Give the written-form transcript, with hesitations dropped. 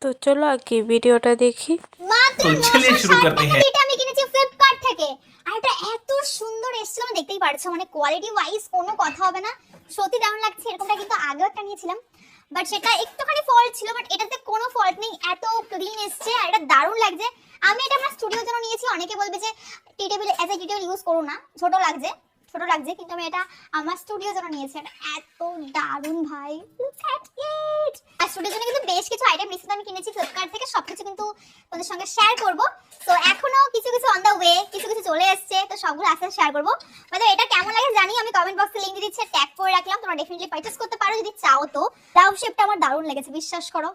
তো চলো আগে ভিডিওটা দেখি। মাত্র 960 টাকা এটা আমি কিনেছি ফ্লিপকার্ট থেকে। আর এটা এত সুন্দর এসেছিল, আমি দেখতেই পারছো, মানে কোয়ালিটি ওয়াইজ কোনো কথা হবে না, সত্যি দারুণ লাগছে। এরকমটা কিন্তু আগেও একটা নিয়েছিলাম, বাট সেটা একটুখানি ফল্ট ছিল, বাট এটাতে কোনো ফল্ট নেই, এত ক্লিন এসছে আর এটা দারুণ লাগছে। আমি এটা আমার স্টুডিওর জন্য নিয়েছি। অনেকে বলবে যে T table as a T table use করো না, ছোট লাগছে, কিন্তু আমি এটা আমার স্টুডিওর জন্য নিয়েছি। এটা এত দারুণ ভাই, লুক এট ইট। আর স্টুডিওর জন্য কিন্তু বেশ কিছু আইটেম রিসেন্ট আমি কিনেছি ফ্লিপকার্ট থেকে, সবকিছু কিন্তু তোমাদের সঙ্গে শেয়ার করব। তো এখনো কিছু কিছু অন দা ওয়ে, কিছু কিছু চলে এসেছে, তো সবগুলো আস্তে আস্তে শেয়ার করব। মানে এটা কেমন লাগে জানি, আমি কমেন্ট বক্সে লিংক দিয়ে দিচ্ছি, ট্যাগ করে রাখলাম, তোমরা ডেফিনেটলি পারচেজ করতে পারো যদি চাও। তো রাউন্ড শেপটা আমার দারুণ লেগেছে, বিশ্বাস করো।